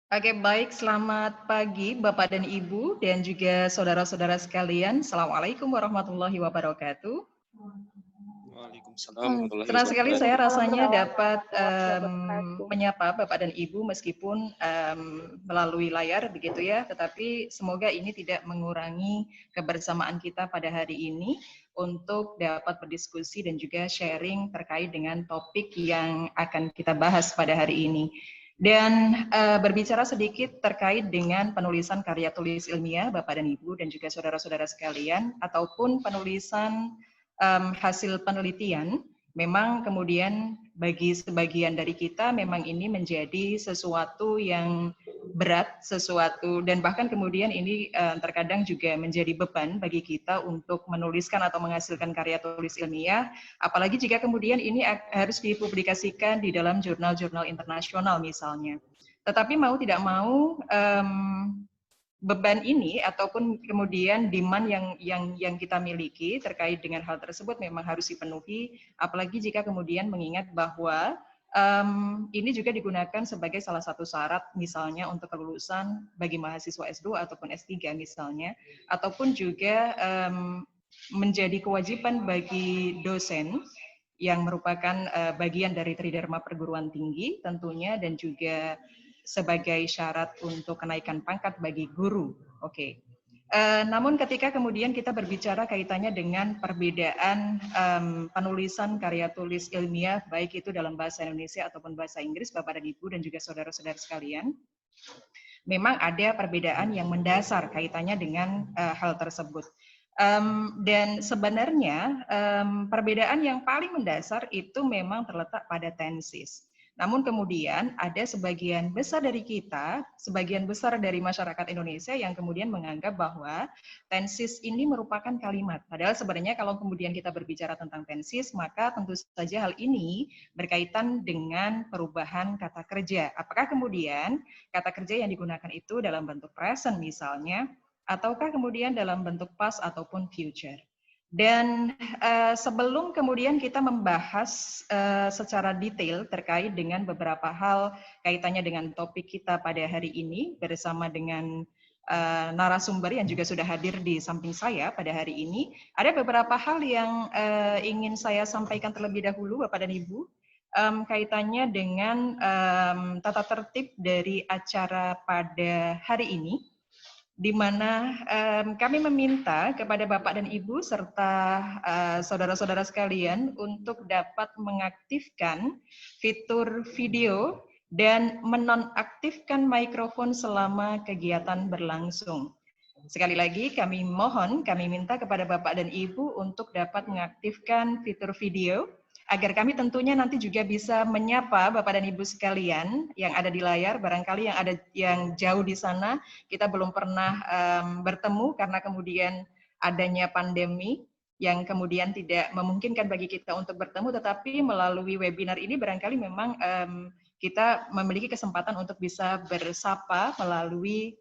Oke, baik. Selamat pagi Bapak dan Ibu dan juga saudara-saudara sekalian. Assalamualaikum warahmatullahi wabarakatuh. Waalaikumsalam warahmatullahi Senang sekali saya wabarakatuh. rasanya Waalaikumsalam dapat warahmatullahi wabarakatuh. menyapa Bapak dan Ibu meskipun melalui layar begitu ya, tetapi semoga ini tidak mengurangi kebersamaan kita pada hari ini untuk dapat berdiskusi dan juga sharing terkait dengan topik yang akan kita bahas pada hari ini. Dan berbicara sedikit terkait dengan penulisan karya tulis ilmiah Bapak dan Ibu dan juga saudara-saudara sekalian, ataupun penulisan hasil penelitian. Memang kemudian bagi sebagian dari kita memang ini menjadi sesuatu yang berat, sesuatu dan bahkan kemudian ini terkadang juga menjadi beban bagi kita untuk menuliskan atau menghasilkan karya tulis ilmiah, apalagi jika kemudian ini harus dipublikasikan di dalam jurnal-jurnal internasional misalnya. Tetapi mau tidak mau beban ini ataupun kemudian demand yang kita miliki terkait dengan hal tersebut memang harus dipenuhi, apalagi jika kemudian mengingat bahwa ini juga digunakan sebagai salah satu syarat misalnya untuk kelulusan bagi mahasiswa S2 ataupun S3 misalnya, ataupun juga menjadi kewajiban bagi dosen yang merupakan bagian dari tridharma perguruan tinggi tentunya, dan juga sebagai syarat untuk kenaikan pangkat bagi guru. Oke. Namun ketika kemudian kita berbicara kaitannya dengan perbedaan penulisan karya tulis ilmiah, baik itu dalam bahasa Indonesia ataupun bahasa Inggris, Bapak dan Ibu dan juga saudara-saudara sekalian, memang ada perbedaan yang mendasar kaitannya dengan hal tersebut. Dan sebenarnya perbedaan yang paling mendasar itu memang terletak pada tenses. Namun kemudian ada sebagian besar dari kita, sebagian besar dari masyarakat Indonesia yang kemudian menganggap bahwa tenses ini merupakan kalimat. Padahal sebenarnya kalau kemudian kita berbicara tentang tenses, maka tentu saja hal ini berkaitan dengan perubahan kata kerja. Apakah kemudian kata kerja yang digunakan itu dalam bentuk present misalnya, ataukah kemudian dalam bentuk past ataupun future. Dan sebelum kemudian kita membahas secara detail terkait dengan beberapa hal kaitannya dengan topik kita pada hari ini bersama dengan narasumber yang juga sudah hadir di samping saya pada hari ini, ada beberapa hal yang ingin saya sampaikan terlebih dahulu Bapak dan Ibu, kaitannya dengan tata tertib dari acara pada hari ini, di mana kami meminta kepada Bapak dan Ibu serta saudara-saudara sekalian untuk dapat mengaktifkan fitur video dan menonaktifkan mikrofon selama kegiatan berlangsung. Sekali lagi kami mohon, kami minta kepada Bapak dan Ibu untuk dapat mengaktifkan fitur video agar kami tentunya nanti juga bisa menyapa Bapak dan Ibu sekalian yang ada di layar, barangkali yang ada yang jauh di sana kita belum pernah bertemu karena kemudian adanya pandemi yang kemudian tidak memungkinkan bagi kita untuk bertemu, tetapi melalui webinar ini barangkali memang kita memiliki kesempatan untuk bisa bersapa melalui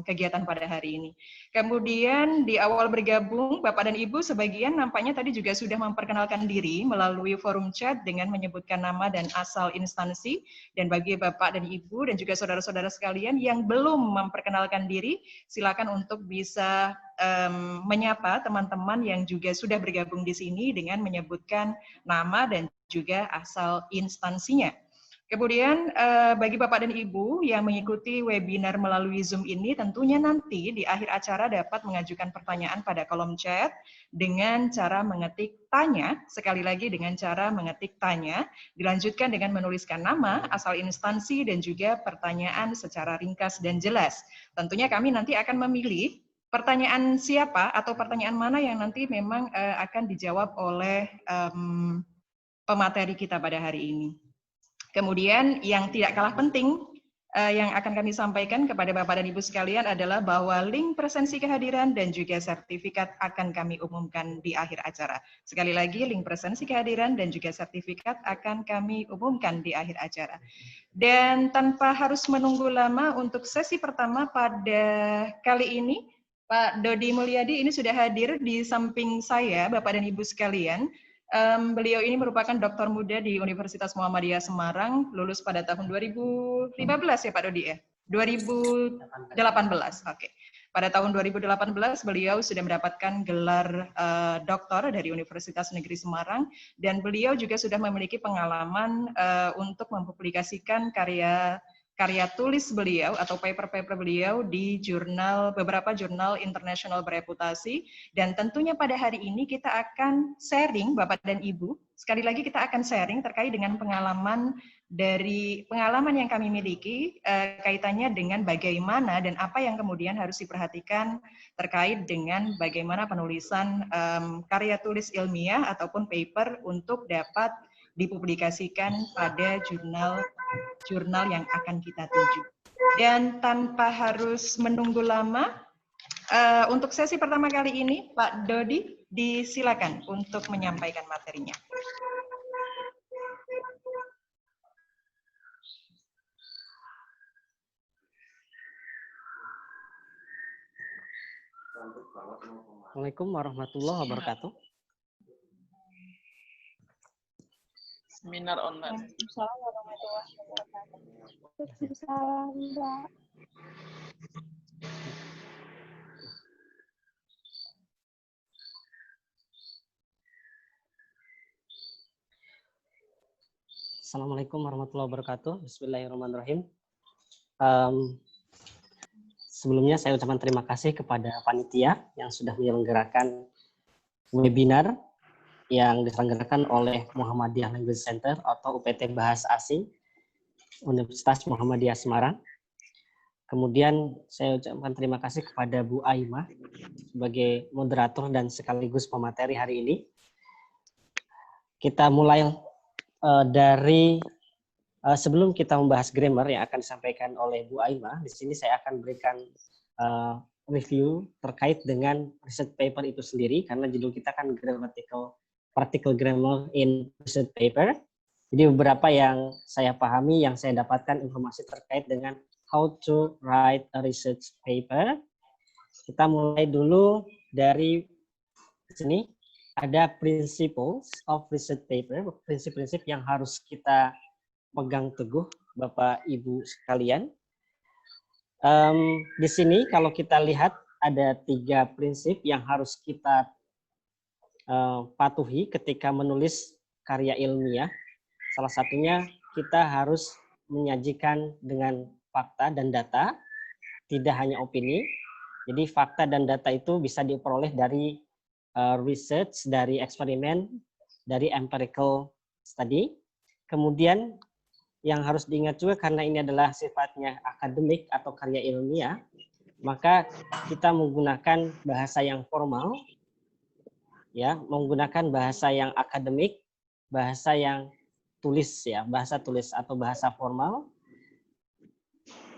kegiatan pada hari ini. Kemudian di awal bergabung, Bapak dan Ibu sebagian nampaknya tadi juga sudah memperkenalkan diri melalui forum chat dengan menyebutkan nama dan asal instansi. Dan bagi Bapak dan Ibu dan juga saudara-saudara sekalian yang belum memperkenalkan diri, silakan untuk bisa menyapa teman-teman yang juga sudah bergabung di sini dengan menyebutkan nama dan juga asal instansinya. Kemudian bagi Bapak dan Ibu yang mengikuti webinar melalui Zoom ini, tentunya nanti di akhir acara dapat mengajukan pertanyaan pada kolom chat dengan cara mengetik tanya, sekali lagi dengan cara mengetik tanya, dilanjutkan dengan menuliskan nama, asal instansi, dan juga pertanyaan secara ringkas dan jelas. Tentunya kami nanti akan memilih pertanyaan siapa atau pertanyaan mana yang nanti memang akan dijawab oleh pemateri kita pada hari ini. Kemudian yang tidak kalah penting yang akan kami sampaikan kepada Bapak dan Ibu sekalian adalah bahwa link presensi kehadiran dan juga sertifikat akan kami umumkan di akhir acara. Sekali lagi, link presensi kehadiran dan juga sertifikat akan kami umumkan di akhir acara. Dan tanpa harus menunggu lama untuk sesi pertama pada kali ini, Pak Dodi Mulyadi ini sudah hadir di samping saya, Bapak dan Ibu sekalian. Beliau ini merupakan doktor muda di Universitas Muhammadiyah Semarang, lulus pada tahun 2015 ya Pak Dodi ya? 2018. Oke. Pada tahun 2018 beliau sudah mendapatkan gelar doktor dari Universitas Negeri Semarang, dan beliau juga sudah memiliki pengalaman untuk mempublikasikan karya tulis beliau atau paper-paper beliau di beberapa jurnal internasional bereputasi. Dan tentunya pada hari ini kita akan sharing, Bapak dan Ibu, sekali lagi kita akan sharing terkait dengan pengalaman yang kami miliki kaitannya dengan bagaimana dan apa yang kemudian harus diperhatikan terkait dengan bagaimana penulisan karya tulis ilmiah ataupun paper untuk dapat dipublikasikan pada jurnal yang akan kita tuju. Dan tanpa harus menunggu lama, untuk sesi pertama kali ini, Pak Dodi, disilakan untuk menyampaikan materinya. Assalamualaikum warahmatullahi wabarakatuh. Seminar online. Waalaikumsalam warahmatullahi wabarakatuh. Waalaikumsalam, Mbak. Assalamualaikum warahmatullahi wabarakatuh. Bismillahirrahmanirrahim. Sebelumnya saya ucapkan terima kasih kepada panitia yang sudah menyelenggarakan webinar yang diselenggarakan oleh Muhammadiyah Language Center atau UPT Bahasa Asing Universitas Muhammadiyah Semarang. Kemudian saya ucapkan terima kasih kepada Bu Aimah sebagai moderator dan sekaligus pemateri hari ini. Kita mulai dari sebelum kita membahas grammar yang akan disampaikan oleh Bu Aimah, di sini saya akan berikan review terkait dengan research paper itu sendiri, karena judul kita kan Practical Grammar in Research Paper. Jadi beberapa yang saya pahami, yang saya dapatkan informasi terkait dengan how to write a research paper. Kita mulai dulu dari sini. Ada principles of research paper, prinsip-prinsip yang harus kita pegang teguh, Bapak Ibu sekalian. Di sini kalau kita lihat ada 3 prinsip yang harus kita patuhi ketika menulis karya ilmiah. Salah satunya kita harus menyajikan dengan fakta dan data, tidak hanya opini. Jadi fakta dan data itu bisa diperoleh dari research, dari eksperimen, dari empirical study. Kemudian yang harus diingat juga, karena ini adalah sifatnya akademik atau karya ilmiah, maka kita menggunakan bahasa yang formal, ya, menggunakan bahasa yang akademik, bahasa yang tulis, ya, bahasa tulis atau bahasa formal,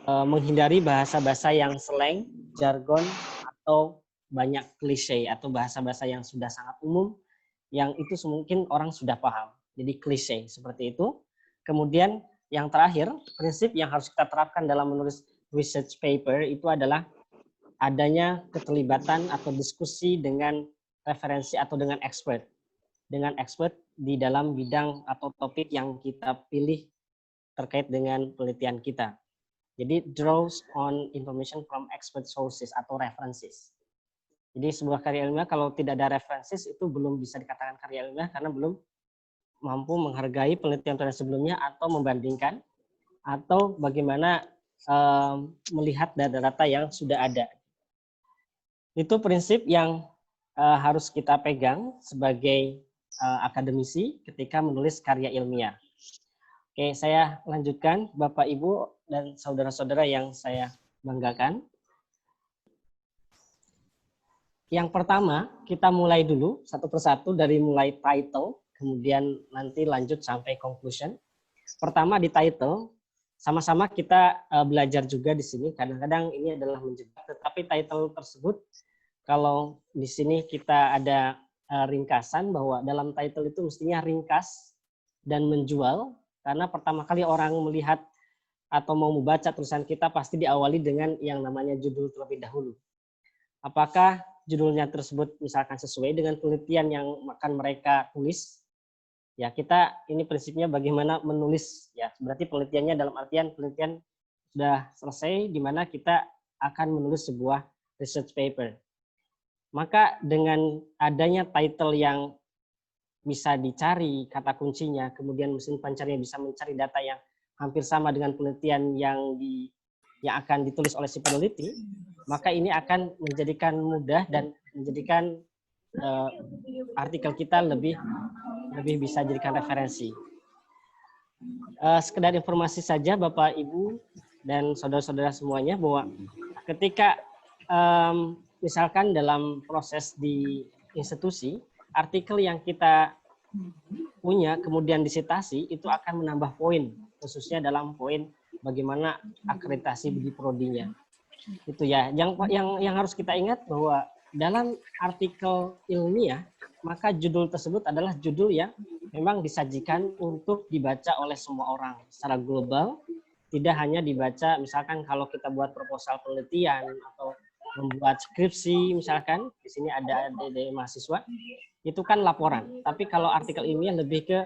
menghindari bahasa-bahasa yang slang, jargon, atau banyak klise atau bahasa-bahasa yang sudah sangat umum, yang itu mungkin orang sudah paham. Jadi klise seperti itu. Kemudian yang terakhir, prinsip yang harus kita terapkan dalam menulis research paper itu adalah adanya keterlibatan atau diskusi dengan referensi atau dengan expert. Dengan expert di dalam bidang atau topik yang kita pilih terkait dengan penelitian kita. Jadi draws on information from expert sources atau references. Jadi sebuah karya ilmiah kalau tidak ada references itu belum bisa dikatakan karya ilmiah, karena belum mampu menghargai penelitian sebelumnya atau membandingkan atau bagaimana melihat data-data yang sudah ada. Itu prinsip yang harus kita pegang sebagai akademisi ketika menulis karya ilmiah. Oke, saya lanjutkan Bapak Ibu dan saudara-saudara yang saya banggakan. Yang pertama, kita mulai dulu satu persatu dari mulai title, kemudian nanti lanjut sampai conclusion. Pertama di title, sama-sama kita belajar juga di sini. Kadang-kadang ini adalah menjebak, tetapi title tersebut, kalau di sini kita ada ringkasan bahwa dalam title itu mestinya ringkas dan menjual, karena pertama kali orang melihat atau mau membaca tulisan kita pasti diawali dengan yang namanya judul terlebih dahulu. Apakah judulnya tersebut misalkan sesuai dengan penelitian yang akan mereka tulis? Ya, kita ini prinsipnya bagaimana menulis, ya. Berarti penelitiannya dalam artian penelitian sudah selesai, di mana kita akan menulis sebuah research paper. Maka dengan adanya title yang bisa dicari kata kuncinya, kemudian mesin pencarinya bisa mencari data yang hampir sama dengan penelitian yang akan ditulis oleh si peneliti, maka ini akan menjadikan mudah dan menjadikan artikel kita lebih bisa jadikan referensi. Sekedar informasi saja Bapak Ibu dan saudara-saudara semuanya, bahwa ketika misalkan dalam proses di institusi, artikel yang kita punya kemudian disitasi itu akan menambah poin, khususnya dalam poin bagaimana akreditasi di prodinya. Itu ya, yang harus kita ingat bahwa dalam artikel ilmiah, maka judul tersebut adalah judul yang memang disajikan untuk dibaca oleh semua orang secara global, tidak hanya dibaca misalkan kalau kita buat proposal penelitian atau membuat skripsi misalkan, di sini ada adik-adik mahasiswa, itu kan laporan. Tapi kalau artikel ilmiah lebih ke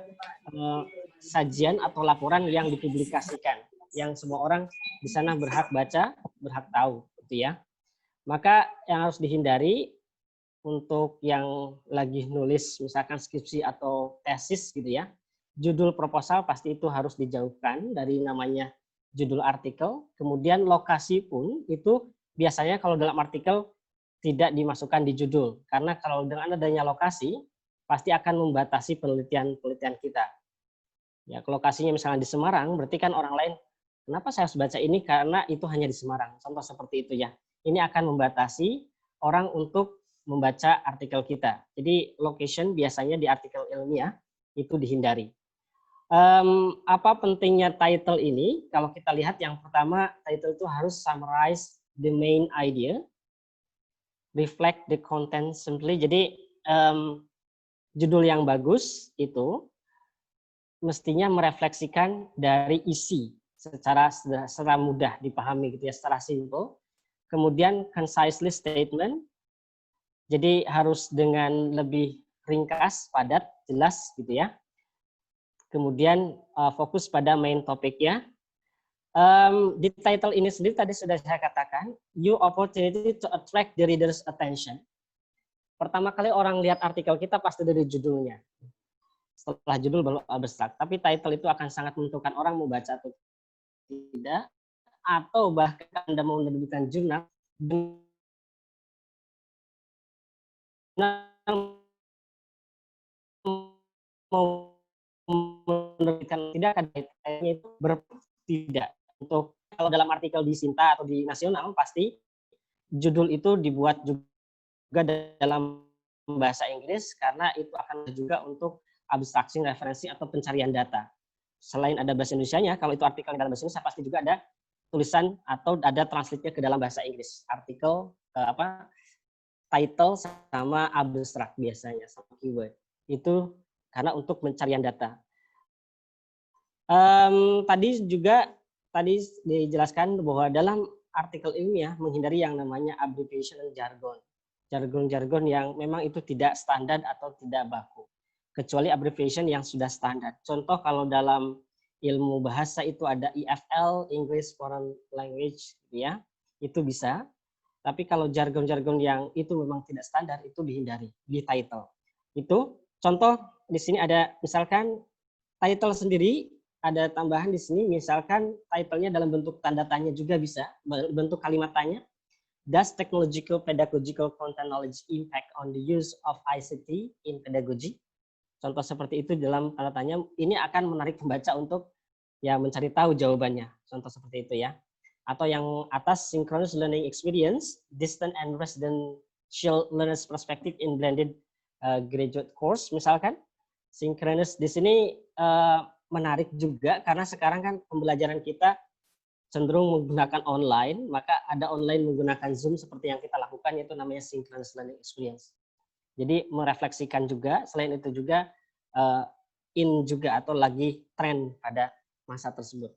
sajian atau laporan yang dipublikasikan, yang semua orang di sana berhak baca, berhak tahu, gitu ya. Maka yang harus dihindari untuk yang lagi nulis misalkan skripsi atau tesis gitu ya, judul proposal pasti itu harus dijauhkan dari namanya judul artikel. Kemudian lokasi pun itu biasanya kalau dalam artikel tidak dimasukkan di judul, karena kalau dengan adanya lokasi pasti akan membatasi penelitian kita. Ya, lokasinya misalnya di Semarang, berarti kan orang lain, kenapa saya harus baca ini karena itu hanya di Semarang. Contoh seperti itu ya. Ini akan membatasi orang untuk membaca artikel kita. Jadi location biasanya di artikel ilmiah itu dihindari. Apa pentingnya title ini? Kalau kita lihat yang pertama, title itu harus summarize the main idea, reflect the content simply. Jadi judul yang bagus itu mestinya merefleksikan dari isi secara mudah dipahami gitu ya, secara simple. Kemudian concisely statement. Jadi harus dengan lebih ringkas, padat, jelas gitu ya. Kemudian fokus pada main topiknya. Di title ini sendiri tadi sudah saya katakan, you opportunity to attract the reader's attention. Pertama kali orang lihat artikel kita pasti dari judulnya. Setelah judul baru abstrak. Tapi title itu akan sangat menentukan orang mau baca atau tidak, atau bahkan Anda mau menerbitkan jurnal mau menerbitkan tidak, kaitannya itu tidak. Untuk kalau dalam artikel di Sinta atau di Nasional pasti judul itu dibuat juga dalam bahasa Inggris karena itu akan juga untuk abstraksi, referensi atau pencarian data. Selain ada bahasa Indonesianya, kalau itu artikel dalam bahasa Indonesia pasti juga ada tulisan atau ada translate-nya ke dalam bahasa Inggris. Artikel title sama abstrak biasanya sama keyword. Itu karena untuk pencarian data. Tadi dijelaskan bahwa dalam artikel ilmiah menghindari yang namanya abbreviation dan jargon. Jargon-jargon yang memang itu tidak standar atau tidak baku. Kecuali abbreviation yang sudah standar. Contoh kalau dalam ilmu bahasa itu ada EFL, English Foreign Language, ya, itu bisa. Tapi kalau jargon-jargon yang itu memang tidak standar, itu dihindari di title. Itu contoh di sini ada misalkan title sendiri, ada tambahan di sini, misalkan title-nya dalam bentuk tanda tanya juga bisa, bentuk kalimat tanya. Does technological pedagogical content knowledge impact on the use of ICT in pedagogy? Contoh seperti itu dalam tanda tanya, ini akan menarik pembaca untuk ya mencari tahu jawabannya. Contoh seperti itu ya. Atau yang atas, synchronous learning experience, distant and residential learners perspective in blended graduate course, misalkan. Synchronous di sini menarik juga karena sekarang kan pembelajaran kita cenderung menggunakan online, maka ada online menggunakan Zoom seperti yang kita lakukan, yaitu namanya synchronous learning experience. Jadi merefleksikan juga, selain itu juga in juga atau lagi tren pada masa tersebut.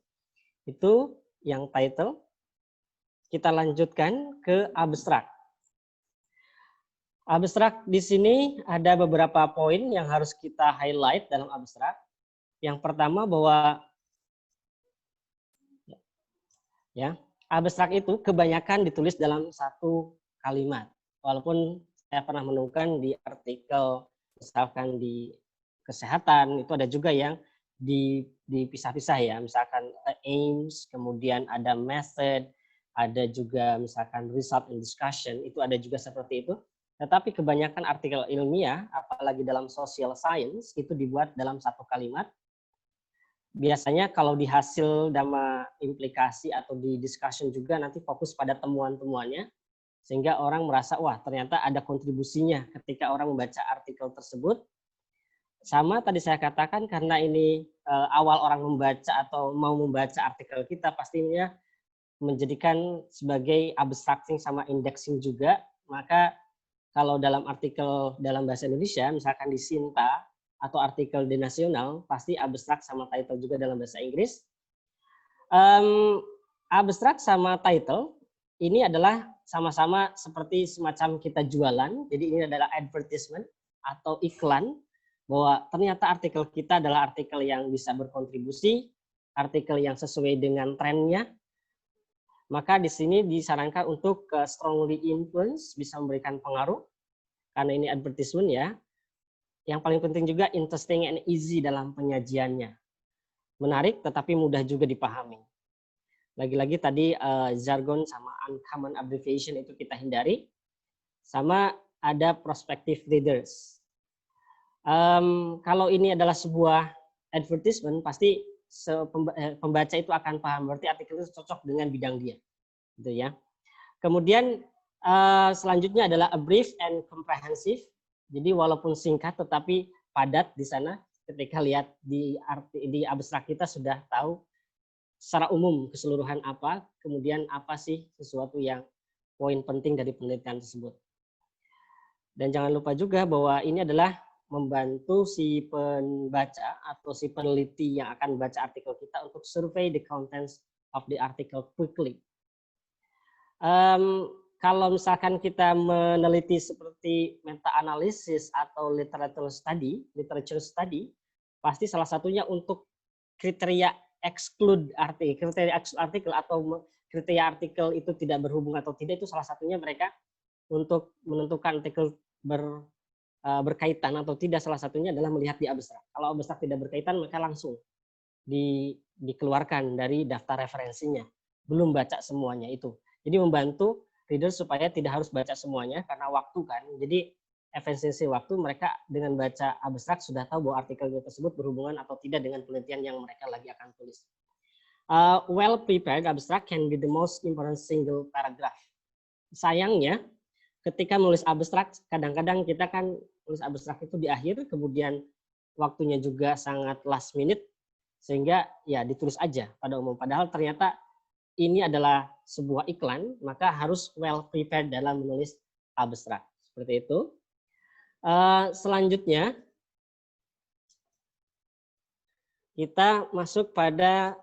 Itu yang title. Kita lanjutkan ke abstrak. Abstrak di sini ada beberapa poin yang harus kita highlight dalam abstrak. Yang pertama bahwa Ya, abstrak itu kebanyakan ditulis dalam satu kalimat. Walaupun saya pernah menemukan di artikel misalkan di kesehatan itu ada juga yang dipisah-pisah ya, misalkan aims, kemudian ada method, ada juga misalkan result and discussion, itu ada juga seperti itu. Tetapi kebanyakan artikel ilmiah, apalagi dalam social science, itu dibuat dalam satu kalimat. Biasanya kalau di hasil dama implikasi atau di discussion juga nanti fokus pada temuan-temuannya, sehingga orang merasa, wah ternyata ada kontribusinya ketika orang membaca artikel tersebut. Sama tadi saya katakan, karena ini awal orang membaca atau mau membaca artikel kita, pastinya menjadikan sebagai abstracting sama indexing juga, maka kalau dalam artikel dalam bahasa Indonesia, misalkan di Sinta atau artikel di Nasional, pasti abstrak sama title juga dalam bahasa Inggris. Abstrak sama title ini adalah sama-sama seperti semacam kita jualan, jadi ini adalah advertisement atau iklan, bahwa ternyata artikel kita adalah artikel yang bisa berkontribusi, artikel yang sesuai dengan trennya. Maka di sini disarankan untuk strongly influence, bisa memberikan pengaruh, karena ini advertisement ya. Yang paling penting juga interesting and easy dalam penyajiannya. Menarik tetapi mudah juga dipahami. Lagi-lagi tadi jargon sama uncommon abbreviation itu kita hindari. Sama ada prospective readers. Kalau ini adalah sebuah advertisement, pasti pembaca itu akan paham, berarti artikel itu cocok dengan bidang dia, gitu ya. Kemudian selanjutnya adalah a brief and comprehensive. Jadi walaupun singkat tetapi padat di sana. Ketika lihat di abstrak kita sudah tahu secara umum keseluruhan apa, kemudian apa sih sesuatu yang poin penting dari penelitian tersebut. Dan jangan lupa juga bahwa ini adalah membantu si pembaca atau si peneliti yang akan membaca artikel kita untuk survey the contents of the article quickly. Kalau misalkan kita meneliti seperti meta-analisis atau literature study, pasti salah satunya untuk kriteria exclude artikel atau kriteria artikel itu tidak berhubung atau tidak, itu salah satunya mereka untuk menentukan artikel berkaitan atau tidak, salah satunya adalah melihat di abstrak. Kalau abstrak tidak berkaitan, maka langsung dikeluarkan dari daftar referensinya. Belum baca semuanya itu. Jadi membantu reader supaya tidak harus baca semuanya karena waktu kan. Jadi efisiensi waktu, mereka dengan baca abstrak sudah tahu bahwa artikel tersebut berhubungan atau tidak dengan penelitian yang mereka lagi akan tulis. Well prepared abstract can be the most important single paragraph. Sayangnya ketika menulis abstrak, kadang-kadang kita kan tulis abstrak itu di akhir, kemudian waktunya juga sangat last minute, sehingga ya ditulis aja pada umum. Padahal ternyata ini adalah sebuah iklan, maka harus well prepared dalam menulis abstrak. Seperti itu. Selanjutnya, kita masuk pada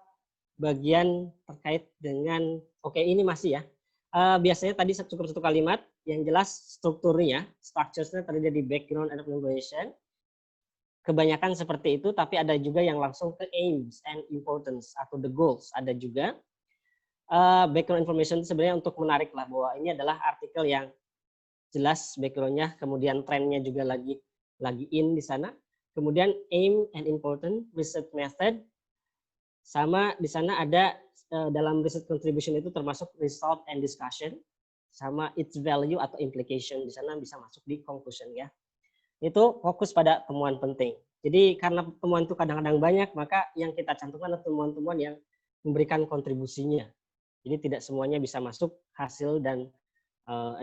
bagian terkait dengan, oke ini masih ya. Biasanya tadi cukup satu kalimat, yang jelas strukturnya, structure-nya terdiri dari background and information. Kebanyakan seperti itu, tapi ada juga yang langsung ke aims and importance atau the goals. Ada juga background information itu sebenarnya untuk menarik lah bahwa ini adalah artikel yang jelas background-nya, kemudian trennya juga lagi in di sana. Kemudian aim and important, research method, sama di sana ada dalam research contribution itu termasuk result and discussion, sama its value atau implication, di sana bisa masuk di conclusion ya. Itu fokus pada temuan penting. Jadi karena temuan itu kadang-kadang banyak, maka yang kita cantumkan adalah temuan-temuan yang memberikan kontribusinya. Jadi tidak semuanya bisa masuk hasil dan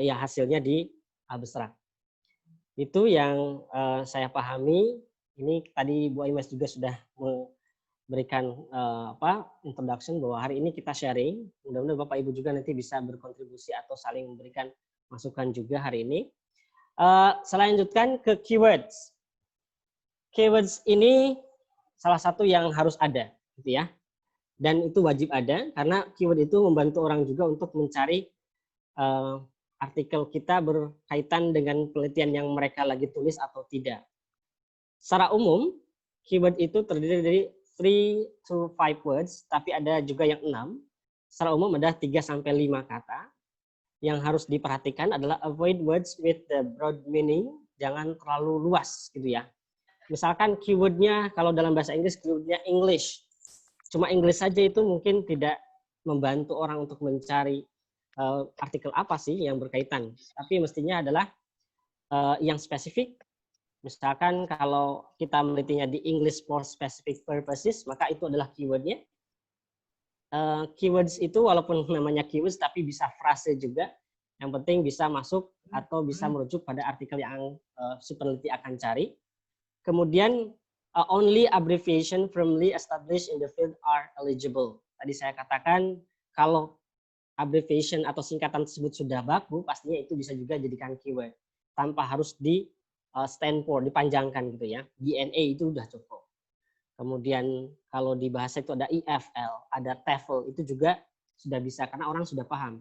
ya hasilnya di abstrak. Itu yang saya pahami. Ini tadi Bu Aimas juga sudah memberikan introduction bahwa hari ini kita sharing. Mudah-mudahan Bapak Ibu juga nanti bisa berkontribusi atau saling memberikan masukan juga hari ini. Selanjutkan ke keywords. Keywords ini salah satu yang harus ada, gitu ya. Dan itu wajib ada karena keyword itu membantu orang juga untuk mencari artikel kita berkaitan dengan penelitian yang mereka lagi tulis atau tidak. Secara umum, keyword itu terdiri dari 3 to 5 words, tapi ada juga yang 6. secara umum ada 3-5 kata. Yang harus diperhatikan adalah avoid words with the broad meaning, jangan terlalu luas gitu ya. Misalkan keywordnya kalau dalam bahasa Inggris keywordnya English, cuma English saja itu mungkin tidak membantu orang untuk mencari artikel apa sih yang berkaitan. Tapi mestinya adalah yang spesifik. Misalkan kalau kita menelitinya di English for specific purposes, maka itu adalah keywordnya. Keywords itu walaupun namanya keywords tapi bisa frase juga. Yang penting bisa masuk atau bisa merujuk pada artikel yang si peneliti akan cari. Kemudian only abbreviation firmly established in the field are eligible. Tadi saya katakan kalau abbreviation atau singkatan tersebut sudah baku, pastinya itu bisa juga jadikan keyword tanpa harus di stand for, dipanjangkan gitu ya. DNA itu sudah cukup. Kemudian kalau di bahasa itu ada EFL, ada TEFL, itu juga sudah bisa karena orang sudah paham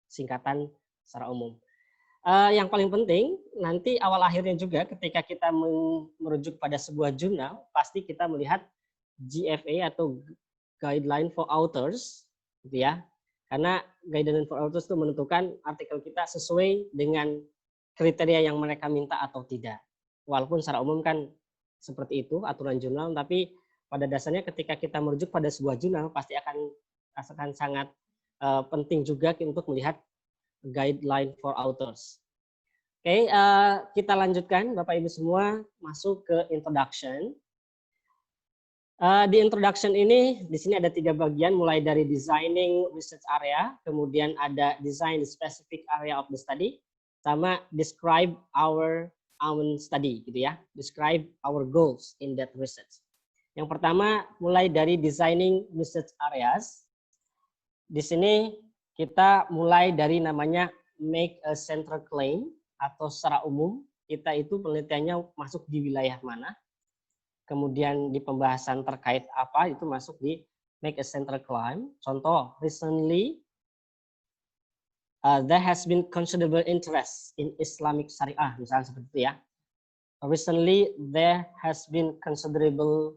singkatan secara umum. Yang paling penting nanti awal akhirnya juga ketika kita merujuk pada sebuah jurnal, pasti kita melihat GFA atau Guideline for Authors, gitu ya. Karena Guideline for Authors itu menentukan artikel kita sesuai dengan kriteria yang mereka minta atau tidak. Walaupun secara umum kan seperti itu aturan jurnal, tapi pada dasarnya ketika kita merujuk pada sebuah jurnal pasti akan sangat penting juga untuk melihat guideline for authors. Oke, kita lanjutkan Bapak Ibu semua masuk ke introduction. Di introduction ini di sini ada 3 bagian mulai dari designing research area, kemudian ada design the specific area of the study, sama describe our own study gitu ya, describe our goals in that research. Yang pertama mulai dari designing research areas. Di sini kita mulai dari namanya make a central claim atau secara umum kita itu penelitiannya masuk di wilayah mana. Kemudian di pembahasan terkait apa itu masuk di make a central claim. Contoh, recently there has been considerable interest in Islamic Syariah, misalnya seperti itu ya. Recently there has been considerable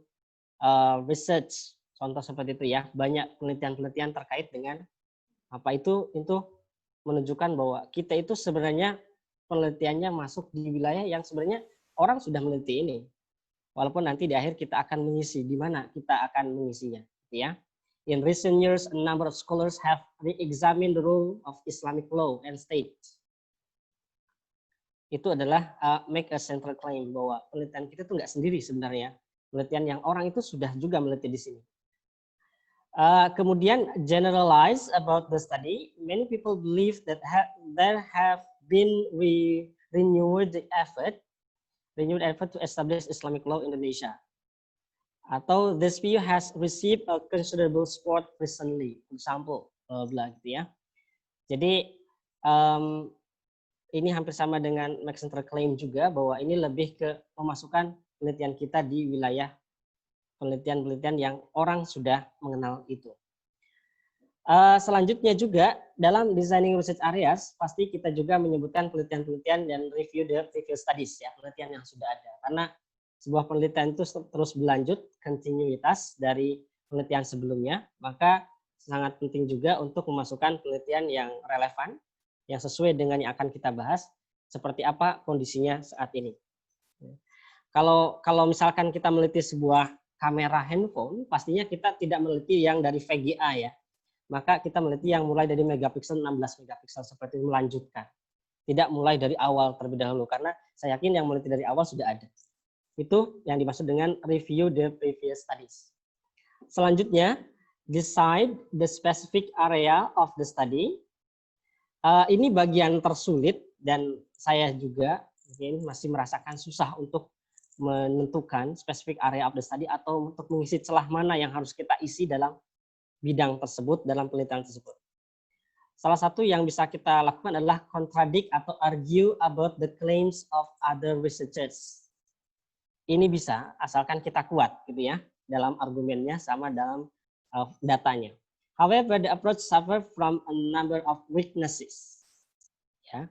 research, contoh seperti itu ya, banyak penelitian-penelitian terkait dengan apa itu menunjukkan bahwa kita itu sebenarnya penelitiannya masuk di wilayah yang sebenarnya orang sudah meneliti ini, walaupun nanti di akhir kita akan mengisi di mana kita akan mengisinya, ya. In recent years, a number of scholars have re-examined the role of Islamic law and state. Itu adalah make a central claim bahwa penelitian kita itu nggak sendiri sebenarnya. Penelitian yang orang itu sudah juga meneliti di sini. Kemudian generalize about the study. Many people believe that there have been renewed effort to establish Islamic law in Indonesia. Atau this view has received a considerable support recently. For example, blah gitu ya. Jadi ini hampir sama dengan make central claim juga bahwa ini lebih ke memasukkan penelitian kita di wilayah penelitian-penelitian yang orang sudah mengenal itu. Selanjutnya juga dalam designing research areas pasti kita juga menyebutkan penelitian-penelitian dan review the previous studies ya, penelitian yang sudah ada. Karena sebuah penelitian itu terus berlanjut, kontinuitas dari penelitian sebelumnya, maka sangat penting juga untuk memasukkan penelitian yang relevan, yang sesuai dengan yang akan kita bahas, seperti apa kondisinya saat ini. Kalau misalkan kita meneliti sebuah kamera handphone, pastinya kita tidak meneliti yang dari VGA ya. Maka kita meneliti yang mulai dari megapiksel 16 megapiksel seperti melanjutkan. Tidak mulai dari awal terlebih dahulu karena saya yakin yang meneliti dari awal sudah ada. Itu yang dimaksud dengan review the previous studies. Selanjutnya, decide the specific area of the study. Ini bagian tersulit dan saya juga mungkin masih merasakan susah untuk menentukan specific area of the study atau untuk mengisi celah mana yang harus kita isi dalam bidang tersebut, dalam penelitian tersebut. Salah satu yang bisa kita lakukan adalah contradict atau argue about the claims of other researchers. Ini bisa, asalkan kita kuat gitu ya, dalam argumennya sama dalam datanya. However, the approach suffer from a number of weaknesses. Ya.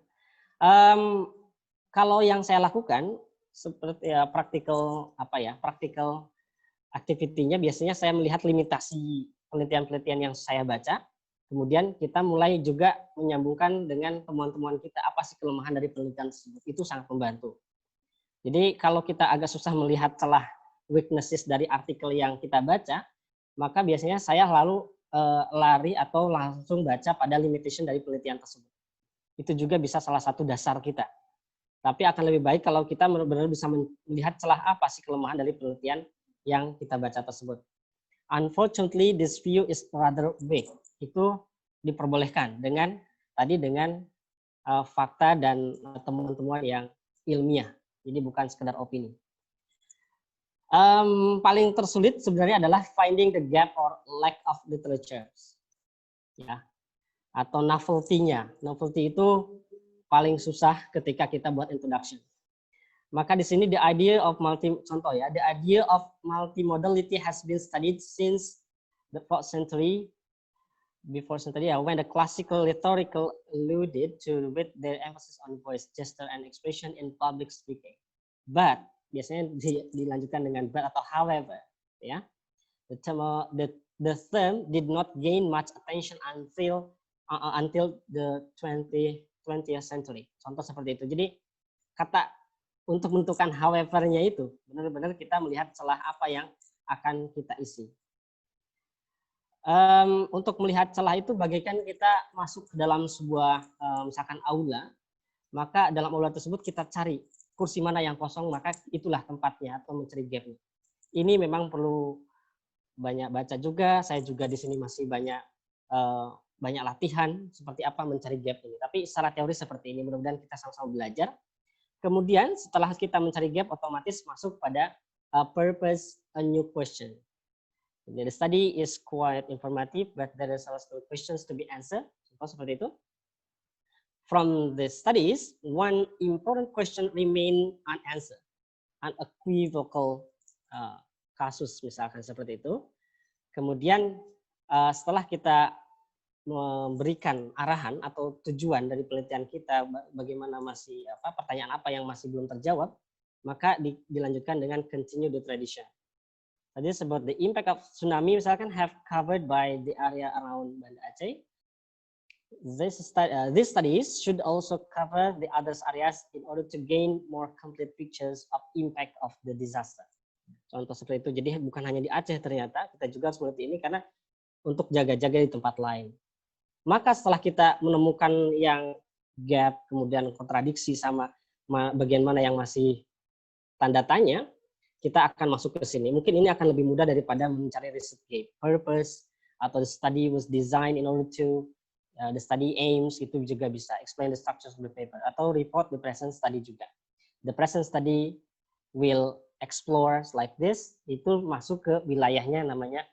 Kalau yang saya lakukan, seperti ya, practical activity-nya biasanya saya melihat limitasi penelitian-penelitian yang saya baca Kemudian kita mulai juga menyambungkan dengan temuan-temuan kita, apa sih kelemahan dari penelitian tersebut. Itu sangat membantu. Jadi kalau kita agak susah melihat celah weaknesses dari artikel yang kita baca, maka biasanya saya lalu lari atau langsung baca pada limitation dari penelitian tersebut. Itu juga bisa salah satu dasar kita. Tapi akan lebih baik kalau kita benar-benar bisa melihat celah apa sih kelemahan dari penelitian yang kita baca tersebut. Unfortunately, this view is rather vague. Itu diperbolehkan dengan fakta dan temuan-temuan yang ilmiah. Jadi bukan sekedar opini. Paling tersulit sebenarnya adalah finding the gap or lack of literature, ya, atau novelty-nya. Novelty itu paling susah ketika kita buat introduction. Maka di sini the idea of multimodality has been studied since the 4th century, when the classical rhetorical alluded to with their emphasis on voice, gesture, and expression in public speaking. But biasanya dilanjutkan dengan but atau however, ya. The term did not gain much attention until the 20th century. Contoh seperti itu. Jadi kata untuk menentukan however-nya itu benar-benar kita melihat celah apa yang akan kita isi. Untuk melihat celah itu bagaikan kita masuk ke dalam sebuah misalkan aula, maka dalam aula tersebut kita cari kursi mana yang kosong, maka itulah tempatnya atau mencari gap-nya. Ini memang perlu banyak baca juga. Saya juga di sini masih banyak latihan seperti apa mencari gap ini. Tapi secara teori seperti ini, mudah-mudahan kita sama-sama belajar. Kemudian setelah kita mencari gap, otomatis masuk pada purpose a new question. The study is quite informative, but there are still questions to be answered. Contoh seperti itu. From the studies, one important question remain unanswered, unequivocal kasus misalkan seperti itu. Kemudian setelah kita memberikan arahan atau tujuan dari penelitian kita, bagaimana masih pertanyaan apa yang masih belum terjawab, maka dilanjutkan dengan continue the tradition. Tadi about the impact of tsunami misalkan have covered by the area around Banda Aceh. These studies should also cover the other areas in order to gain more complete pictures of impact of the disaster. Contoh seperti itu. Jadi bukan hanya di Aceh ternyata, kita juga harus mengerti ini karena untuk jaga-jaga di tempat lain. Maka setelah kita menemukan yang gap, kemudian kontradiksi sama bagian mana yang masih tanda tanya, kita akan masuk ke sini. Mungkin ini akan lebih mudah daripada mencari research gap. Purpose atau the study was designed in order to the study aims, itu juga bisa. Explain the structures of the paper. Atau report the present study juga. The present study will explore like this. Itu masuk ke wilayahnya namanya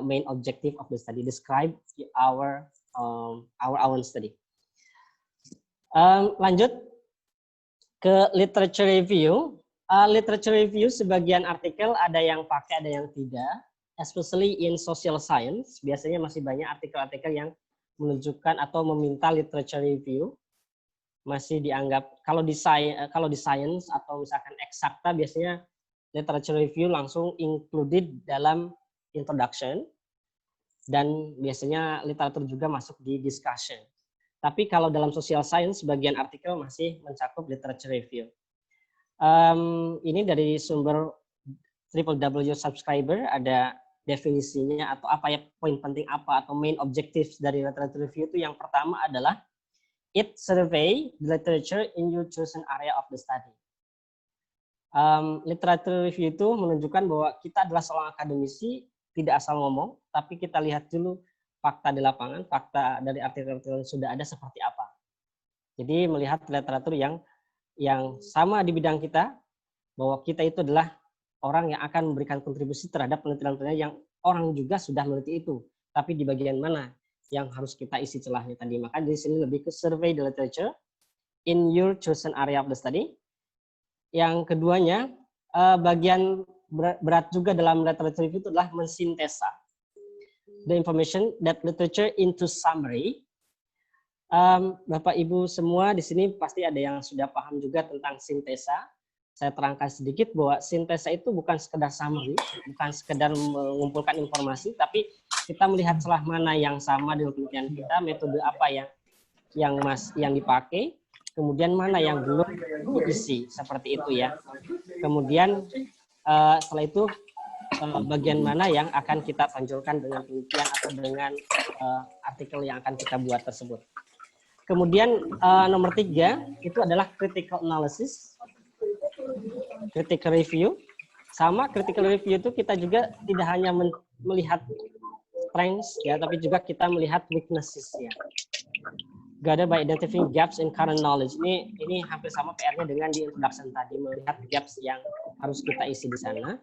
main objective of the study. Describe our own study. Lanjut ke literature review. Literature review sebagian artikel ada yang pakai, ada yang tidak. Especially in social science. Biasanya masih banyak artikel-artikel yang menunjukkan atau meminta literature review, masih dianggap kalau di science atau misalkan eksakta biasanya literature review langsung included dalam introduction dan biasanya literatur juga masuk di discussion. Tapi kalau dalam social science bagian artikel masih mencakup literature review. Ini dari sumber www.subscriber ada definisinya atau apa ya poin penting apa atau main objectives dari literature review itu. Yang pertama adalah it survey the literature in your chosen area of the study. Literature review itu menunjukkan bahwa kita adalah seorang akademisi, tidak asal ngomong, tapi kita lihat dulu fakta di lapangan, fakta dari artikel-artikel yang sudah ada seperti apa. Jadi melihat literatur yang sama di bidang kita, bahwa kita itu adalah orang yang akan memberikan kontribusi terhadap penelitian-penelitian yang orang juga sudah meneliti itu. Tapi di bagian mana yang harus kita isi celahnya tadi. Maka di sini lebih ke survey the literature in your chosen area of the study. Yang keduanya, bagian berat juga dalam literature review itu adalah mensintesa the information that literature into summary. Bapak Ibu semua di sini pasti ada yang sudah paham juga tentang sintesa. saya terangkan sedikit bahwa sintesa itu bukan sekedar summary, bukan sekedar mengumpulkan informasi, tapi kita melihat celah mana yang sama dengan penelitian kita, metode apa yang dipakai, kemudian mana yang belum diisi, seperti itu ya. Kemudian setelah itu bagian mana yang akan kita tonjolkan dengan penelitian atau dengan artikel yang akan kita buat tersebut. Kemudian nomor 3 itu adalah critical analysis, critical review. Sama critical review itu kita juga tidak hanya melihat strengths ya, tapi juga kita melihat weaknesses ya. Gather by identifying gaps in current knowledge. Ini hampir sama PR-nya dengan di introduction tadi, melihat gaps yang harus kita isi di sana.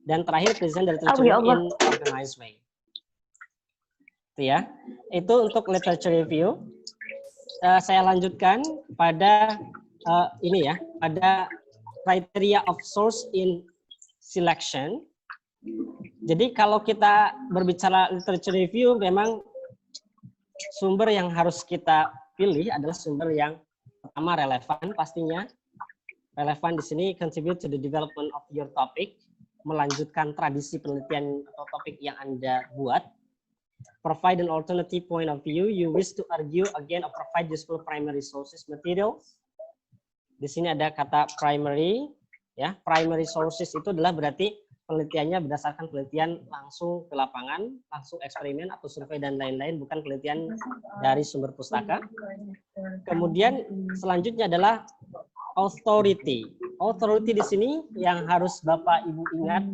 Dan terakhir present the literature in organized way. Itu ya. Itu untuk literature review. Saya lanjutkan pada ini ya, pada criteria of source in selection. Jadi kalau kita berbicara literature review, memang sumber yang harus kita pilih adalah sumber yang pertama relevan pastinya. Relevan di sini contribute to the development of your topic, melanjutkan tradisi penelitian atau topik yang Anda buat. Provide an alternative point of view, you wish to argue again or provide useful primary sources materials. Di sini ada kata primary, ya. Primary sources itu adalah berarti penelitiannya berdasarkan penelitian langsung ke lapangan, langsung eksperimen atau survei dan lain-lain, bukan penelitian dari sumber pustaka. Kemudian selanjutnya adalah authority. Authority di sini yang harus Bapak Ibu ingat,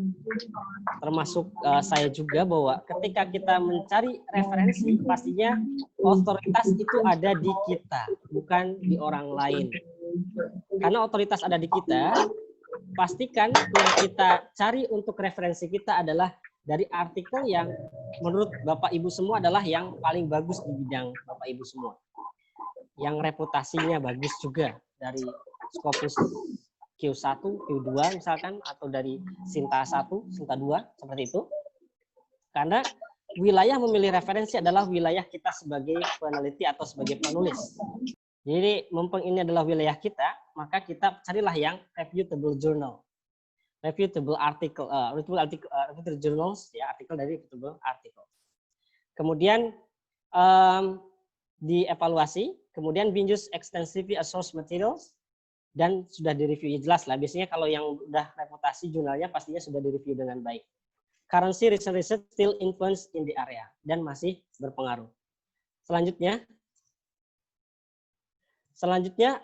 termasuk saya juga, bahwa ketika kita mencari referensi, pastinya otoritas itu ada di kita, bukan di orang lain. Karena otoritas ada di kita, pastikan yang kita cari untuk referensi kita adalah dari artikel yang menurut Bapak Ibu semua adalah yang paling bagus di bidang Bapak Ibu semua. Yang reputasinya bagus juga, dari Scopus Q1, Q2 misalkan, atau dari Sinta 1, Sinta 2, seperti itu. Karena wilayah memilih referensi adalah wilayah kita sebagai peneliti atau sebagai penulis. Jadi mumpung ini adalah wilayah kita, maka kita carilah yang reputable journal, reputable article, reputable journals, ya, artikel dari reputable article. Kemudian dievaluasi, kemudian we use extensively a source materials, dan sudah direview, jelas lah. Biasanya kalau yang udah reputasi jurnalnya pastinya sudah direview dengan baik. Currency research still influence in the area, dan masih berpengaruh. Selanjutnya,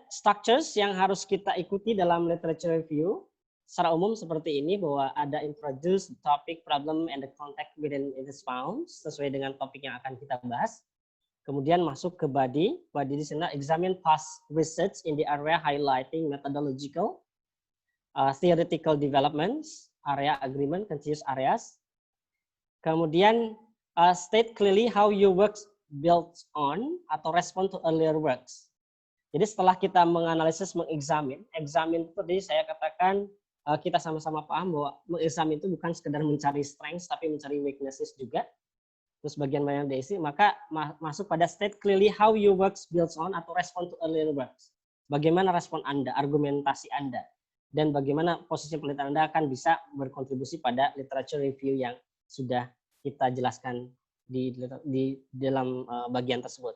structures yang harus kita ikuti dalam literature review. Secara umum seperti ini, bahwa ada introduce, topic, problem, and the context within it is found, sesuai dengan topik yang akan kita bahas. Kemudian masuk ke body. Body di sini examine past research in the area highlighting methodological, theoretical developments, area agreement, continuous areas. Kemudian state clearly how your work builds on atau respond to earlier works. Jadi setelah kita menganalisis, mengexamine, examine itu tadi saya katakan kita sama-sama paham bahwa mengexamine itu bukan sekedar mencari strengths, tapi mencari weaknesses juga. Terus bagian mana yang diisi, maka masuk pada state clearly how your works builds on atau respond to earlier works. Bagaimana respon Anda, argumentasi Anda, dan bagaimana posisi penelitian Anda akan bisa berkontribusi pada literature review yang sudah kita jelaskan di dalam bagian tersebut.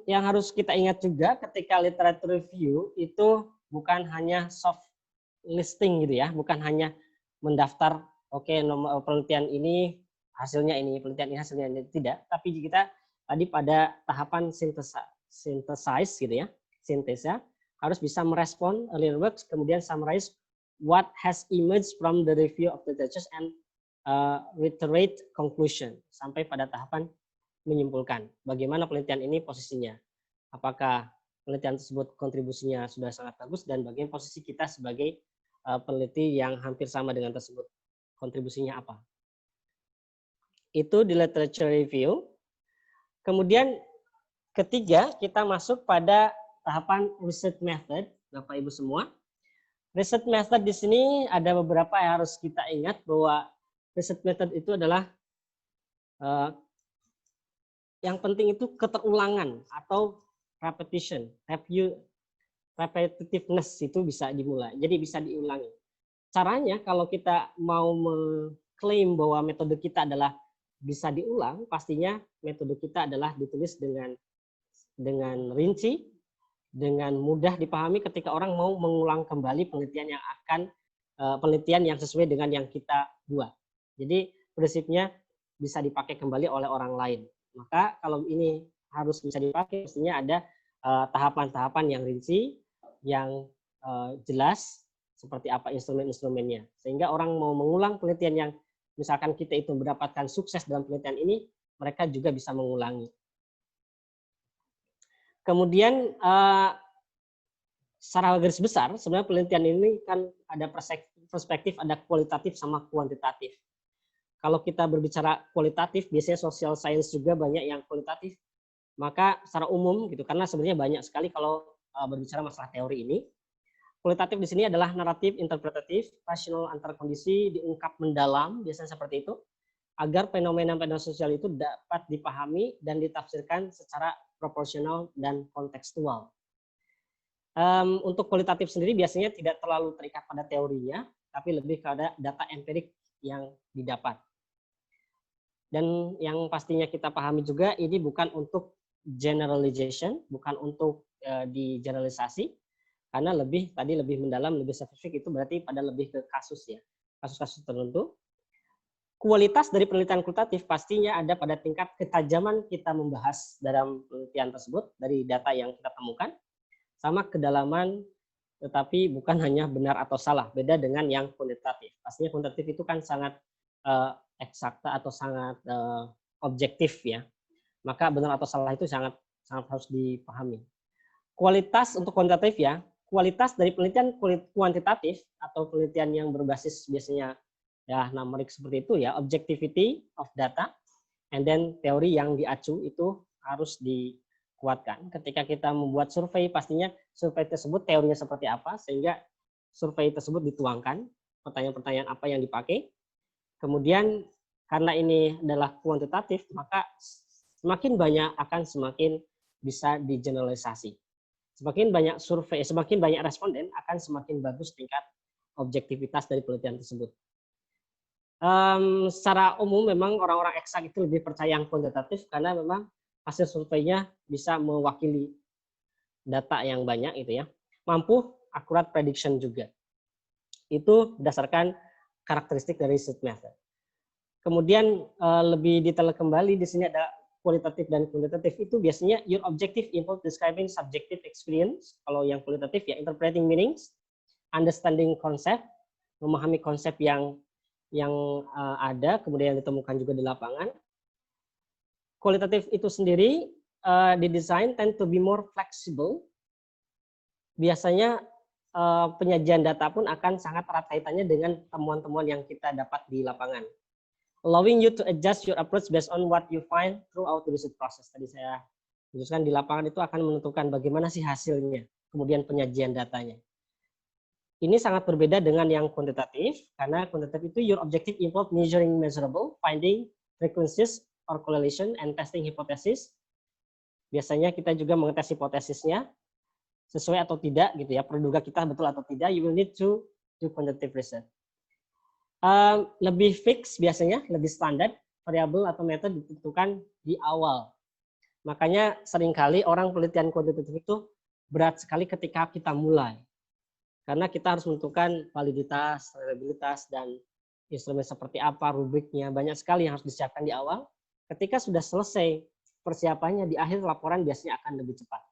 Yang harus kita ingat juga ketika literature review itu bukan hanya soft listing gitu ya, bukan hanya mendaftar, oke, nomor penelitian ini hasilnya ini, penelitian ini hasilnya ini, tidak. Tapi kita tadi pada tahapan synthesize gitu ya, sintesa, harus bisa merespon earlier works, kemudian summarize what has emerged from the review of the literature and reiterate conclusion, sampai pada tahapan menyimpulkan bagaimana penelitian ini posisinya. Apakah penelitian tersebut kontribusinya sudah sangat bagus, dan bagaimana posisi kita sebagai peneliti yang hampir sama dengan tersebut, kontribusinya apa. Itu di literature review. Kemudian ketiga, kita masuk pada tahapan research method, Bapak Ibu semua. Research method di sini ada beberapa yang harus kita ingat, bahwa research method itu adalah yang penting itu keterulangan atau repetition, repetitiveness itu bisa dimulai. Jadi bisa diulangi. Caranya kalau kita mau mengklaim bahwa metode kita adalah bisa diulang, pastinya metode kita adalah ditulis dengan rinci, dengan mudah dipahami ketika orang mau mengulang kembali penelitian yang sesuai dengan yang kita buat. Jadi prinsipnya bisa dipakai kembali oleh orang lain. Maka kalau ini harus bisa dipakai, pastinya ada tahapan-tahapan yang rinci, yang jelas, seperti apa instrumen-instrumennya. Sehingga orang mau mengulang penelitian yang misalkan kita itu mendapatkan sukses dalam penelitian ini, mereka juga bisa mengulangi. Kemudian secara garis besar, sebenarnya penelitian ini kan ada perspektif, ada kualitatif sama kuantitatif. Kalau kita berbicara kualitatif, biasanya social science juga banyak yang kualitatif. Maka secara umum gitu, karena sebenarnya banyak sekali kalau berbicara masalah teori ini. Kualitatif di sini adalah naratif, interpretatif, rasional antar kondisi, diungkap mendalam, biasanya seperti itu, agar fenomena-fenomena sosial itu dapat dipahami dan ditafsirkan secara proporsional dan kontekstual. Untuk kualitatif sendiri biasanya tidak terlalu terikat pada teorinya, tapi lebih pada data empirik yang didapat. Dan yang pastinya kita pahami juga, ini bukan untuk generalization, bukan untuk digeneralisasi, karena lebih mendalam, lebih spesifik, itu berarti pada lebih ke kasus ya, kasus-kasus tertentu. Kualitas dari penelitian kualitatif pastinya ada pada tingkat ketajaman kita membahas dalam penelitian tersebut dari data yang kita temukan, sama kedalaman, tetapi bukan hanya benar atau salah, beda dengan yang kuantitatif. Pastinya kuantitatif itu kan sangat eksakta atau sangat objektif ya, maka benar atau salah itu sangat harus dipahami. Kualitas untuk kuantitatif ya, kualitas dari penelitian kuantitatif atau penelitian yang berbasis biasanya ya numerik seperti itu ya, objectivity of data, and then teori yang diacu itu harus dikuatkan. Ketika kita membuat survei, pastinya survei tersebut teorinya seperti apa, sehingga survei tersebut dituangkan, pertanyaan-pertanyaan apa yang dipakai. Kemudian karena ini adalah kuantitatif, maka semakin banyak akan semakin bisa digeneralisasi. Semakin banyak survei, semakin banyak responden akan semakin bagus tingkat objektivitas dari penelitian tersebut. Secara umum memang orang-orang eksak itu lebih percaya yang kuantitatif karena memang hasil surveinya bisa mewakili data yang banyak itu ya. Mampu akurat prediction juga. Itu berdasarkan karakteristik dari research method. Kemudian lebih detail kembali di sini ada kualitatif dan kuantitatif itu biasanya your objective involve describing subjective experience. Kalau yang kualitatif ya interpreting meanings, understanding concept, memahami konsep yang ada kemudian ditemukan juga di lapangan. Kualitatif itu sendiri didesain tend to be more flexible. Biasanya penyajian data pun akan sangat erat kaitannya dengan temuan-temuan yang kita dapat di lapangan. Allowing you to adjust your approach based on what you find throughout the research process. Tadi saya jelaskan di lapangan itu akan menentukan bagaimana sih hasilnya, kemudian penyajian datanya. Ini sangat berbeda dengan yang kuantitatif, karena kuantitatif itu your objective involve measuring measurable, finding frequencies or correlation, and testing hypothesis. Biasanya kita juga mengetes hipotesisnya, sesuai atau tidak gitu ya, praduga kita betul atau tidak, you will need to do quantitative research. Lebih fix biasanya, lebih standar, variabel atau metode ditentukan di awal. Makanya seringkali orang penelitian kuantitatif itu berat sekali ketika kita mulai. Karena kita harus menentukan validitas, reliabilitas, dan instrumen seperti apa, rubriknya, banyak sekali yang harus disiapkan di awal. Ketika sudah selesai persiapannya, di akhir laporan biasanya akan lebih cepat.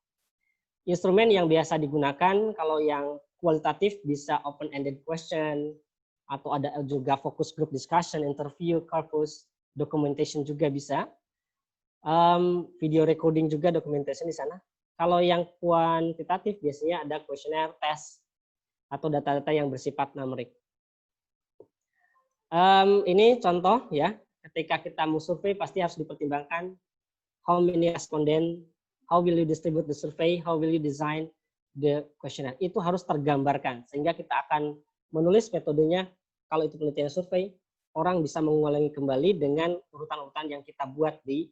Instrumen yang biasa digunakan, kalau yang kualitatif bisa open-ended question, atau ada juga focus group discussion, interview, corpus, documentation juga bisa. Video recording juga documentation di sana. Kalau yang kuantitatif biasanya ada questionnaire, test, atau data-data yang bersifat numerik. Ini contoh ya, ketika kita mau survei pasti harus dipertimbangkan how many respondent, how will you distribute the survey, how will you design the questionnaire. Itu harus tergambarkan sehingga kita akan menulis metodenya. Kalau itu penelitian survei, orang bisa mengulangi kembali dengan urutan-urutan yang kita buat di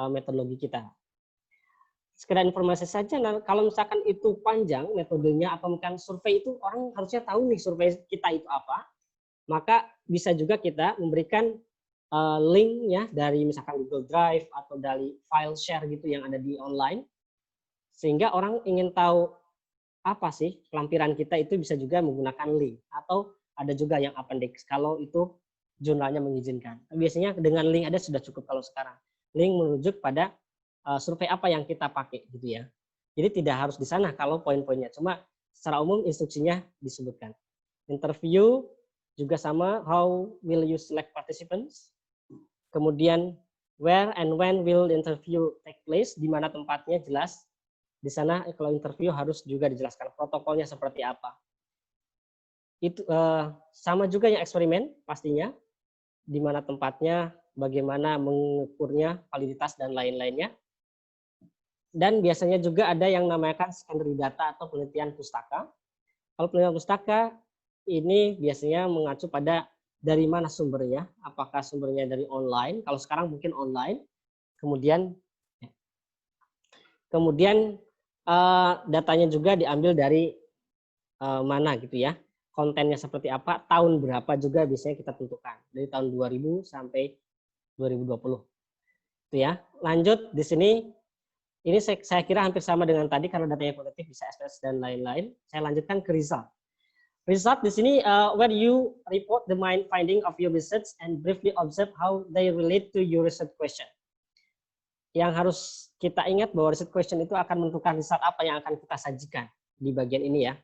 metodologi kita. sekedar informasi saja. Nah, kalau misalkan itu panjang metodenya atau mungkin survei itu orang harusnya tahu nih survei kita itu apa, maka bisa juga kita memberikan linknya dari misalkan Google Drive atau dari file share gitu yang ada di online, sehingga orang ingin tahu apa sih kelampiran kita itu bisa juga menggunakan link, atau ada juga yang appendix kalau itu jurnalnya mengizinkan. Biasanya dengan link ada sudah cukup kalau sekarang. Link merujuk pada survei apa yang kita pakai gitu ya. Jadi tidak harus di sana kalau poin-poinnya, cuma secara umum instruksinya disebutkan. Interview juga sama, how will you select participants? Kemudian where and when will the interview take place, di mana tempatnya jelas. Di sana kalau interview harus juga dijelaskan protokolnya seperti apa. Itu sama juga yang eksperimen pastinya, di mana tempatnya, bagaimana mengukurnya, validitas dan lain-lainnya. Dan biasanya juga ada yang namanya secondary data atau penelitian pustaka. Kalau penelitian pustaka ini biasanya mengacu pada dari mana sumbernya, apakah sumbernya dari online, kalau sekarang mungkin online, kemudian datanya juga diambil dari mana gitu ya, kontennya seperti apa, tahun berapa juga biasanya kita tentukan, dari tahun 2000 sampai 2020. Itu ya. Lanjut di sini. Ini saya kira hampir sama dengan tadi karena datanya kualitatif bisa SPS dan lain-lain. Saya lanjutkan ke result. Result di sini where you report the main finding of your research and briefly observe how they relate to your research question. Yang harus kita ingat bahwa research question itu akan menentukan result apa yang akan kita sajikan di bagian ini ya.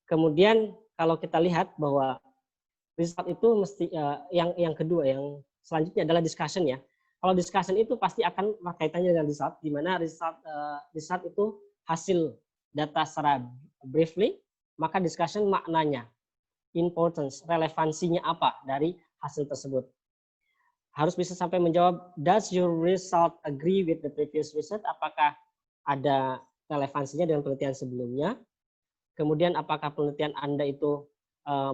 Kemudian kalau kita lihat bahwa result itu mesti yang kedua, yang selanjutnya adalah discussion ya. Kalau discussion itu pasti akan kaitannya dengan result, di mana result itu hasil data secara briefly, maka discussion maknanya, importance, relevansinya apa dari hasil tersebut. Harus bisa sampai menjawab, does your result agree with the previous research? Apakah ada relevansinya dengan penelitian sebelumnya? Kemudian apakah penelitian Anda itu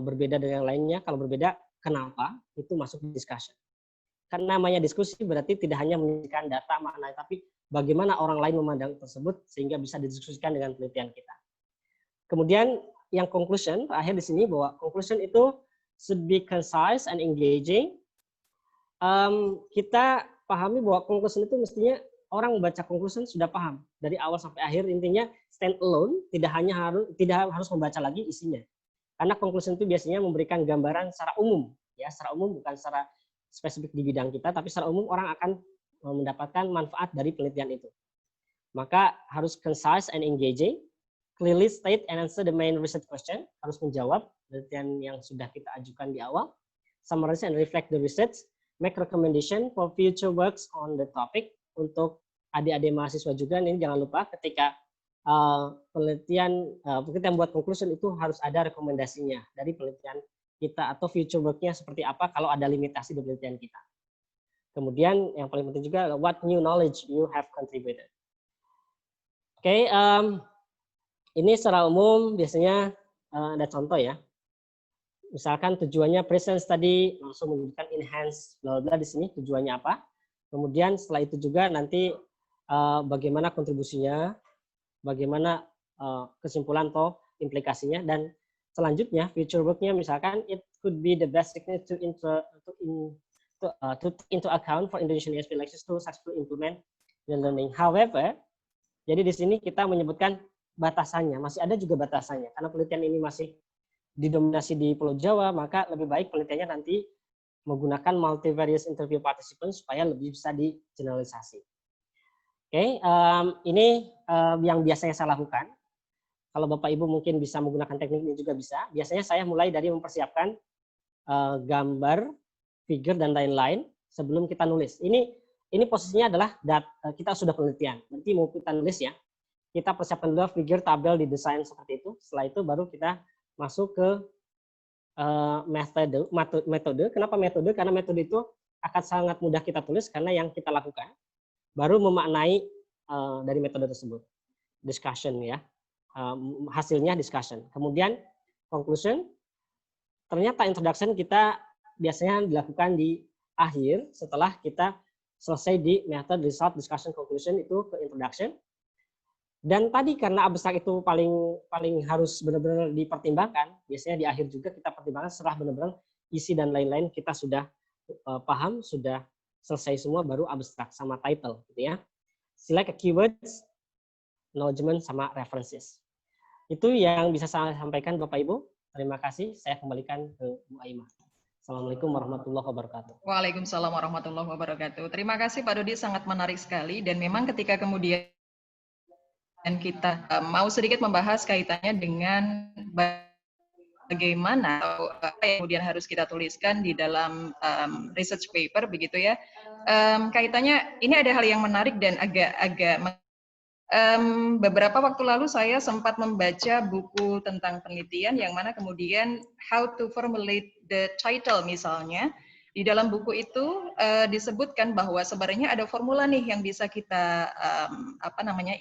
berbeda dengan yang lainnya? Kalau berbeda, kenapa? Itu masuk discussion. Karena namanya diskusi berarti tidak hanya menyajikan data makna, tapi bagaimana orang lain memandang tersebut sehingga bisa didiskusikan dengan penelitian kita. Kemudian yang conclusion, terakhir di sini bahwa conclusion itu should be concise and engaging. Kita pahami bahwa conclusion itu mestinya orang membaca conclusion sudah paham dari awal sampai akhir, intinya stand alone, tidak harus membaca lagi isinya. Karena conclusion itu biasanya memberikan gambaran secara umum, ya secara umum bukan secara spesifik di bidang kita, tapi secara umum orang akan mendapatkan manfaat dari penelitian itu. Maka harus concise and engaging, clearly state and answer the main research question, harus menjawab penelitian yang sudah kita ajukan di awal, summarize and reflect the research, make recommendation for future works on the topic. Untuk adik-adik mahasiswa juga, ini jangan lupa ketika penelitian buat conclusion itu harus ada rekomendasinya dari penelitian kita atau future work-nya seperti apa kalau ada limitasi di penelitian kita. Kemudian yang paling penting juga what new knowledge you have contributed. Oke, ini secara umum biasanya ada contoh ya. Misalkan tujuannya present tadi langsung menunjukkan enhance bla bla di sini tujuannya apa. Kemudian setelah itu juga nanti bagaimana kontribusinya, bagaimana kesimpulan atau implikasinya, dan selanjutnya future work-nya misalkan it could be the best technique to take into account for Indonesian ESP lectures to successfully implement the learning. However, jadi di sini kita menyebutkan batasannya, masih ada juga batasannya karena penelitian ini masih didominasi di Pulau Jawa, maka lebih baik penelitiannya nanti menggunakan multivariate interview participants supaya lebih bisa digeneralisasi. Oke, ini yang biasanya saya lakukan. Kalau Bapak Ibu mungkin bisa menggunakan teknik ini juga bisa. Biasanya saya mulai dari mempersiapkan gambar, figure dan lain-lain sebelum kita nulis. Ini posisinya adalah kita sudah penelitian. Nanti mau kita nulis ya. Kita persiapkan dulu figure, tabel, didesain seperti itu. Setelah itu baru kita masuk ke metode. Kenapa metode? Karena metode itu akan sangat mudah kita tulis karena yang kita lakukan baru memaknai dari metode tersebut. Discussion ya. Hasilnya discussion. Kemudian conclusion, ternyata introduction kita biasanya dilakukan di akhir setelah kita selesai di method, result, discussion, conclusion itu ke introduction. Dan tadi karena abstrak itu paling harus benar-benar dipertimbangkan, biasanya di akhir juga kita pertimbangkan setelah benar-benar isi dan lain-lain kita sudah paham, sudah selesai semua, baru abstrak sama title gitu ya. Select keywords, acknowledgement sama references. Itu yang bisa saya sampaikan Bapak Ibu. Terima kasih. Saya kembalikan ke Bu Aimah. Assalamualaikum warahmatullahi wabarakatuh. Waalaikumsalam warahmatullahi wabarakatuh. Terima kasih Pak Dodi, sangat menarik sekali. Dan memang ketika kemudian kita mau sedikit membahas kaitannya dengan bagaimana atau apa yang kemudian harus kita tuliskan di dalam research paper begitu ya. Kaitannya ini ada hal yang menarik dan agak beberapa waktu lalu saya sempat membaca buku tentang penelitian yang mana kemudian how to formulate the title misalnya. Di dalam buku itu disebutkan bahwa sebenarnya ada formula nih yang bisa kita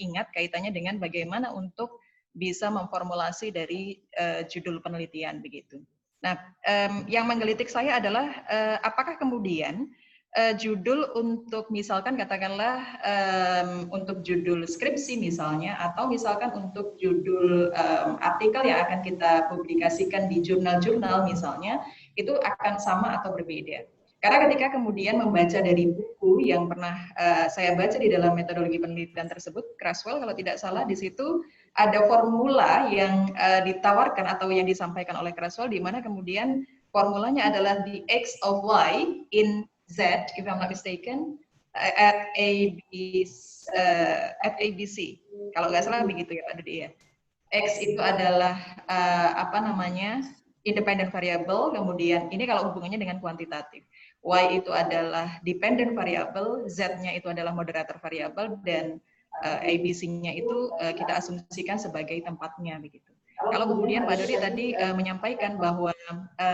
ingat kaitannya dengan bagaimana untuk bisa memformulasi dari judul penelitian begitu. Nah, yang menggelitik saya adalah apakah kemudian judul untuk misalkan katakanlah untuk judul skripsi misalnya atau misalkan untuk judul artikel yang akan kita publikasikan di jurnal-jurnal misalnya itu akan sama atau berbeda. Karena ketika kemudian membaca dari buku yang pernah saya baca di dalam metodologi penelitian tersebut, Creswell kalau tidak salah di situ ada formula yang ditawarkan atau yang disampaikan oleh Creswell di mana kemudian formulanya adalah the x of y in z, if I'm not mistaken, at ABC. Kalau nggak salah begitu ya Pak Dodi ya. X itu adalah independent variable, kemudian ini kalau hubungannya dengan kuantitatif. Y itu adalah dependent variable, Z-nya itu adalah moderator variable, dan ABC-nya itu kita asumsikan sebagai tempatnya begitu. Kalau kemudian Pak Dodi tadi menyampaikan bahwa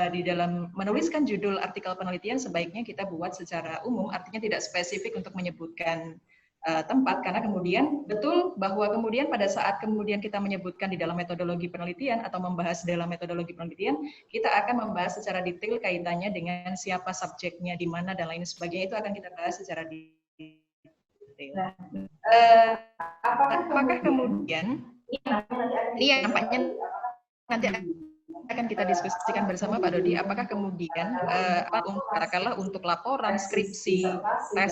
di dalam menuliskan judul artikel penelitian sebaiknya kita buat secara umum, artinya tidak spesifik untuk menyebutkan tempat, karena kemudian betul bahwa kemudian pada saat kemudian kita menyebutkan di dalam metodologi penelitian atau membahas dalam metodologi penelitian, kita akan membahas secara detail kaitannya dengan siapa subjeknya, di mana dan lain sebagainya, itu akan kita bahas secara detail. Apakah kemudian ini yang nampaknya nanti akan kita diskusikan bersama Pak Dodi, apakah kemudian katakanlah untuk laporan, skripsi, tes